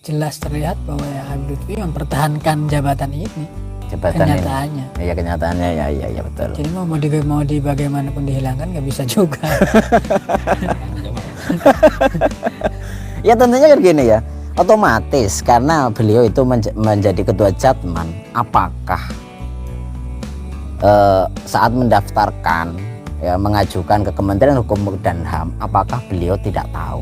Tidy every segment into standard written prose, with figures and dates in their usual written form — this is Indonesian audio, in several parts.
jelas terlihat bahwa ya Habib Lutfi mempertahankan jabatan ini. Kenyataannya. Iya, kenyataannya ya betul. Jadi mau di bagaimanapun dihilangkan nggak bisa juga. Ya tentunya kan gini ya, otomatis karena beliau itu menjadi ketua Jatman, apakah saat mendaftarkan ya mengajukan ke Kementerian Hukum dan HAM, apakah beliau tidak tahu?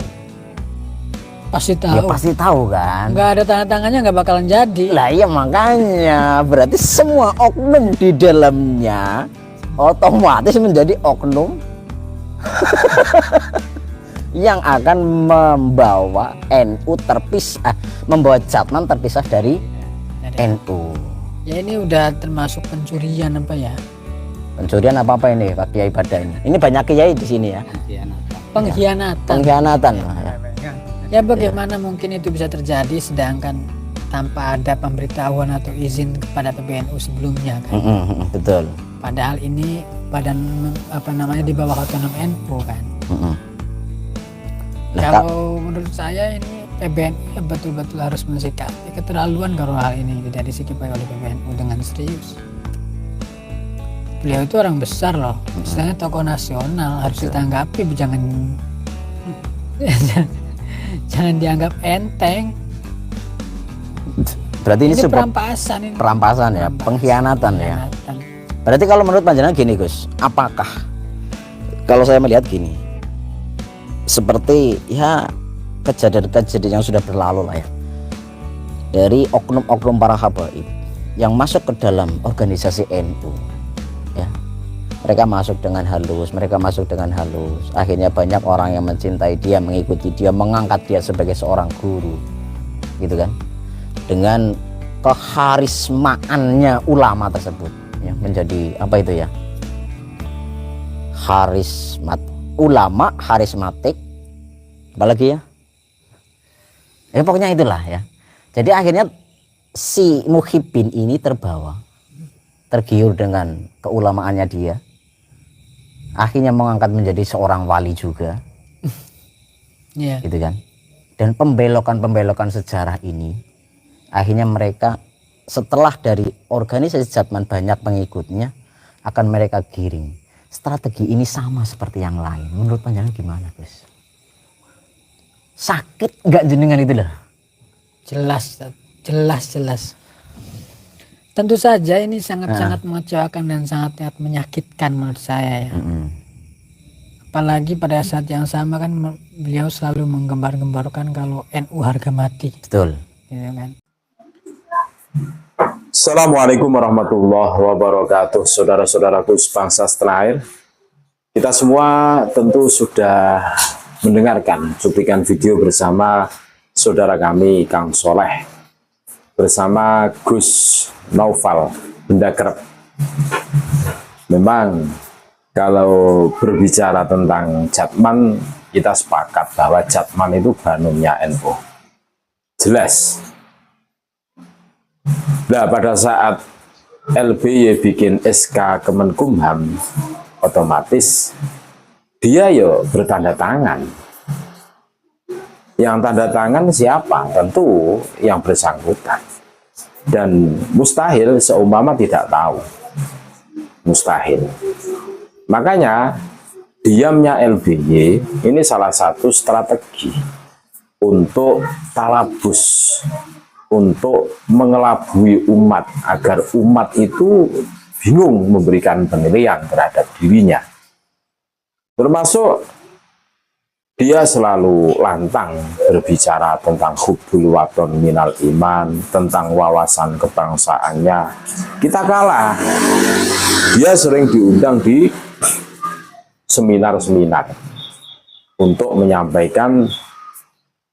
Pasti tahu. Ya pasti tahu kan. Nggak ada tanda tangannya nggak bakalan jadi. Lah iya, makanya berarti semua oknum di dalamnya otomatis menjadi oknum yang akan membawa NU terpisah, membawa Jatman terpisah dari NU. Ya ini udah termasuk pencurian apa ya? Pencurian apa ini Pak Kiai Bada ini? Ini banyak kiai di sini ya. Pengkhianatan. Pengkhianatan. Ya bagaimana mungkin itu bisa terjadi sedangkan tanpa ada pemberitahuan atau izin kepada PBNU sebelumnya kan? Betul. Padahal ini badan apa namanya di bawah otonom NU kan? Nah, kalau menurut saya ini PBNU ya betul-betul harus mensikapi keterlaluan kalau hal ini tidak disikapi oleh PBNU dengan serius. Beliau itu orang besar loh, misalnya tokoh nasional, harus ditanggapi, jangan dianggap enteng. Berarti ini perampasan ini. Perampasan ya, pengkhianatan ya. Berarti kalau menurut panjenengan gini Gus, apakah kalau saya melihat gini, seperti ya kejadian-kejadian yang sudah berlalu lah ya, dari oknum-oknum para habaib yang masuk ke dalam organisasi NU ya, mereka masuk dengan halus, akhirnya banyak orang yang mencintai dia, mengikuti dia, mengangkat dia sebagai seorang guru gitu kan, dengan keharismaannya ulama tersebut ya, menjadi apa itu ya, ulama harismatik, apalagi ya pokoknya itulah ya. Jadi akhirnya si Muhyiddin ini tergiur dengan keulamaannya dia, akhirnya mengangkat menjadi seorang wali juga gitu kan. Dan pembelokan sejarah ini akhirnya mereka setelah dari organisasi Jatman banyak pengikutnya akan mereka giring. Strategi ini sama seperti yang lain. Menurut panjangan gimana Gus? Sakit nggak jenengan itu loh? Jelas. Tentu saja ini sangat mengecewakan dan sangat menyakitkan menurut saya ya. Apalagi pada saat yang sama kan beliau selalu menggembar-gembarkan kalau NU harga mati. Betul. Gitu kan. Assalamualaikum warahmatullahi wabarakatuh. Saudara-saudaraku sebangsa setanah air, kita semua tentu sudah mendengarkan cuplikan video bersama saudara kami Kang Soleh bersama Gus Naufal Benda Kerep. Memang kalau berbicara tentang Jatman, kita sepakat bahwa Jatman itu banumnya NU. Jelas. Nah, pada saat LBY bikin SK Kemenkumham, otomatis dia bertanda tangan. Yang tanda tangan siapa? Tentu yang bersangkutan. Dan mustahil seumpama tidak tahu. Mustahil. Makanya diamnya LBY ini salah satu strategi untuk talabus, untuk mengelabui umat agar umat itu bingung memberikan penilaian terhadap dirinya. Termasuk dia selalu lantang berbicara tentang hubbul waton minal iman, tentang wawasan kebangsaannya. Kita kalah. Dia sering diundang di seminar-seminar untuk menyampaikan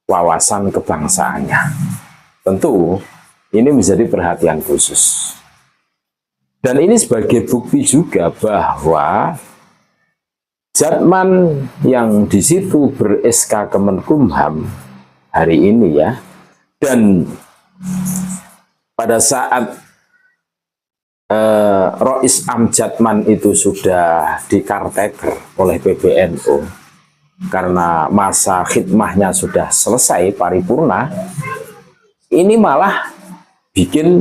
wawasan kebangsaannya. Tentu ini menjadi perhatian khusus. Dan ini sebagai bukti juga bahwa Jatman yang di situ ber-SK Kemenkumham hari ini ya, dan pada saat Rois Am Jatman itu sudah dikarteker oleh PBNU karena masa khidmahnya sudah selesai paripurna, ini malah bikin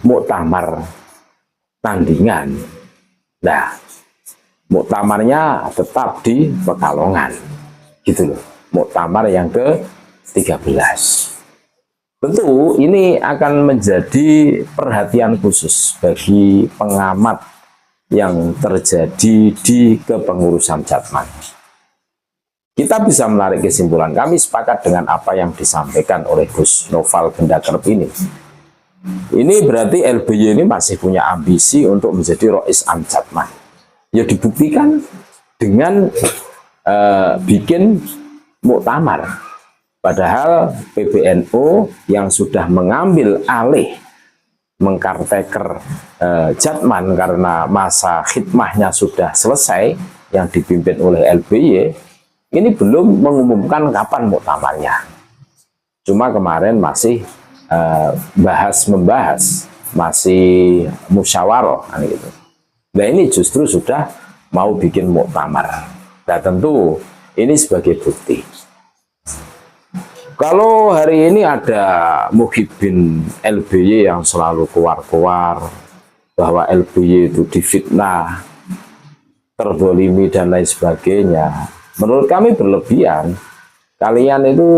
muktamar tandingan. Nah, muktamarnya tetap di Pekalongan, gitu loh. Muktamar yang ke-13. Tentu ini akan menjadi perhatian khusus bagi pengamat yang terjadi di kepengurusan Jatman. Kita bisa menarik kesimpulan, kami sepakat dengan apa yang disampaikan oleh Gus Noval Bendakerp ini. Ini berarti LBY ini masih punya ambisi untuk menjadi Rois Am Jatman. Ya dibuktikan dengan bikin muktamar. Padahal PBNU yang sudah mengambil alih mengkarteker Jatman karena masa khidmahnya sudah selesai yang dipimpin oleh LBY, ini belum mengumumkan kapan muktamarnya. Cuma kemarin masih membahas, masih musyawarah kan gitu. Nah ini justru sudah mau bikin muktamar. Nah tentu ini sebagai bukti. Kalau hari ini ada Muhyiddin LBY yang selalu keluar-keluar bahwa LBY itu difitnah, terzolimi dan lain sebagainya, menurut kami berlebihan. Kalian itu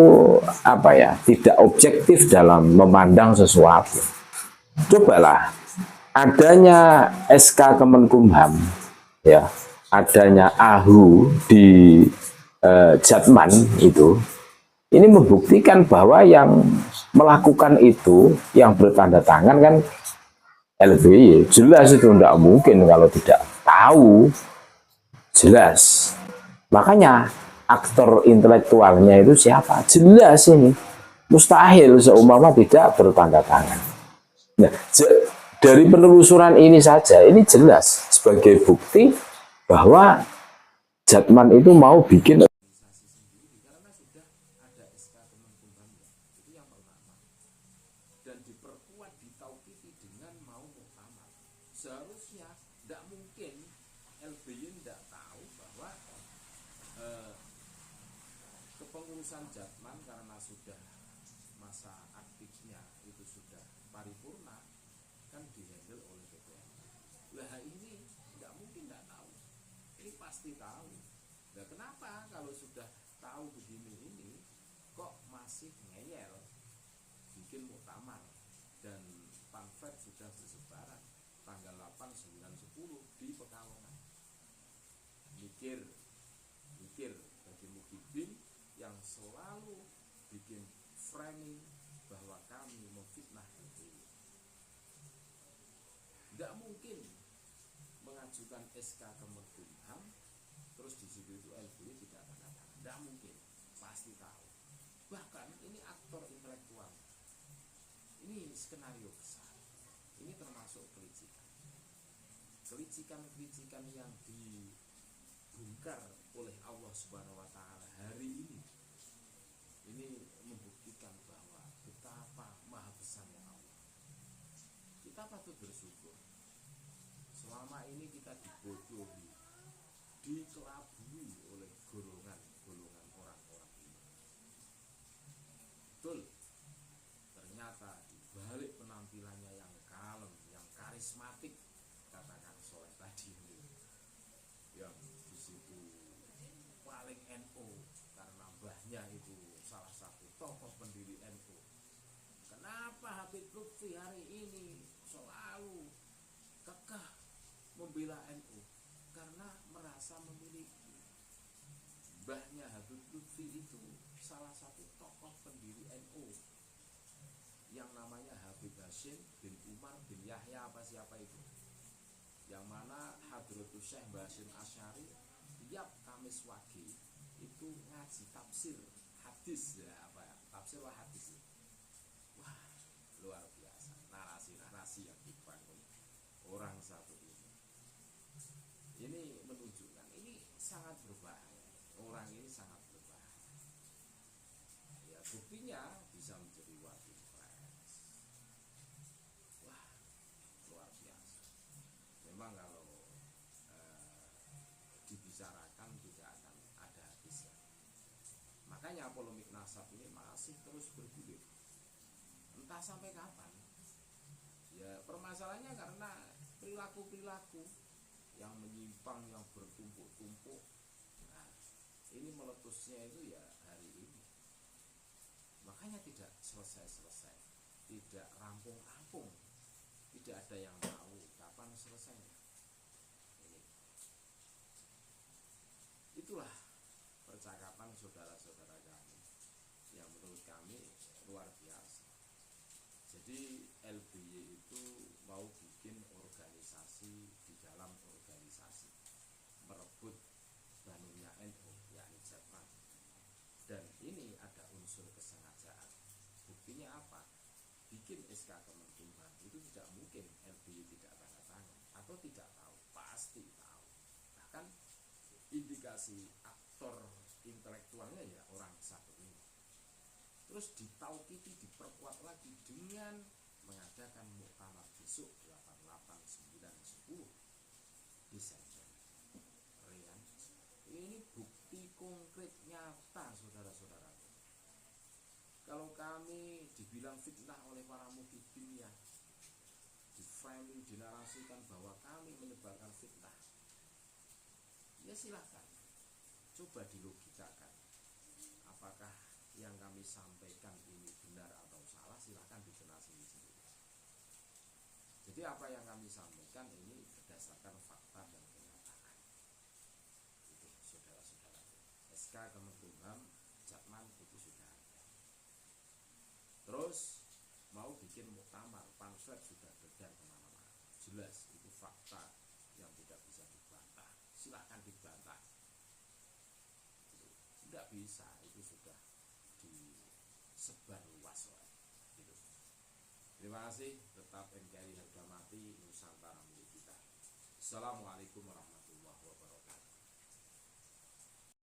apa ya, tidak objektif dalam memandang sesuatu. Cobalah adanya SK Kemenkumham, ya, adanya AHU di Jatman itu. Ini membuktikan bahwa yang melakukan itu, yang bertanda tangan kan LBY. Jelas itu tidak mungkin kalau tidak tahu. Jelas. Makanya aktor intelektualnya itu siapa? Jelas ini. Mustahil seumpama tidak bertanda tangan. Nah, dari penelusuran ini saja, ini jelas sebagai bukti bahwa Jatman itu mau bikin seharusnya tidak mungkin LBY tidak tahu bahwa kepengurusan Jatman karena sudah masa aktifnya itu sudah paripurna kan dihandle oleh DPR. Lah ini tidak mungkin tidak tahu, ini pasti tahu. Nah kenapa kalau sudah tahu begini ini kok masih ngeyel bikin muktamar dan pamflet sudah bersebaran tanggal 8, 9, 10 di Pekalongan. Mikir bagi Muhyiddin yang selalu bikin framing bahwa kami memfitnah LBY. Tidak mungkin mengajukan SK Kemenkumham terus di situ itu LBY tidak tanda tangan. Tidak mungkin, pasti tahu. Bahkan ini aktor intelektual. Ini skenario besar. Ini termasuk kelicikan yang dibongkar oleh Allah Subhanahu wa taala hari ini membuktikan bahwa betapa maha besarnya Allah. Kita patut bersyukur. Selama ini kita dibodohi, dikelabui oleh golongan orang-orang ini. Betul. Ternyata di balik penampilannya yang kalem, yang karismatik, katakan Soleh tadi yang di situ paling NU karena mbahnya itu salah satu tokoh pendiri NU. Kenapa Habib Lutfi hari ini selalu kekeh membela NU? Karena merasa memiliki mbahnya Habib Lutfi itu salah satu tokoh pendiri NU yang namanya Habib Hashim bin Umar bin Yahya siapa itu, yang mana Hadratus Syekh Basyir Asy'ari tiap Kamis Wage itu ngaji tafsir hadis tafsir hadis. Wah, luar biasa narasi yang dibangun orang satu ini menunjukkan ini sangat berbahaya, orang ini sangat berbahaya. Ya buktinya bisa menjadi wakil pres. Wah, luar biasa. Memang kalau dibicarakan tidak akan ada habisnya. Makanya polemik nasab ini masih terus bergulir. Entah Entah sampai kapan. Ya permasalahannya karena perilaku-perilaku yang menyimpang, yang bertumpuk-tumpuk. Nah, ini meletusnya itu ya hari ini. Makanya tidak selesai-selesai, tidak rampung-rampung, tidak ada yang tahu kapan selesainya. Ini. Itulah percakapan saudara-saudara kami yang menurut kami luar biasa. Jadi LBY itu mau bikin organisasi di dalam organisasi, merebut Banunya NU, yakni Jatman. Dan ini ada unsur kesengajaan. Buktinya apa? Bikin SK Kemenkumham itu tidak mungkin LBY tidak tanda tangan atau tidak tahu, pasti tahu. Bahkan indikasi aktor intelektualnya ya orang satu ini. Terus ditaukiti, diperkuat lagi dengan mengadakan muktamar besok 8, 8, 9, 10 Desember. Rian, ini bukti konkret nyata saudara-saudara. Kalau kami dibilang fitnah oleh para muhibin ya, di framing, dinarasikan bahwa kami menyebarkan fitnah, ya silahkan coba dilogikakan apakah yang kami sampaikan ini benar atau salah, silahkan dikenal sendiri. Jadi apa yang kami sampaikan ini berdasarkan fakta dan kenyataan. Itu saudara-saudara. SK Kemenkumham Jatman itu sudah ada. Terus mau bikin muktamar, pamflet sudah beredar kemana-mana. Jelas itu fakta yang tidak bisa dibantah. Silahkan dibantah. Tidak bisa, itu sudah disebar luas gitu. Terima kasih, tetap NKRI harga mati, Nusantara milik kita. Assalamualaikum warahmatullahi wabarakatuh.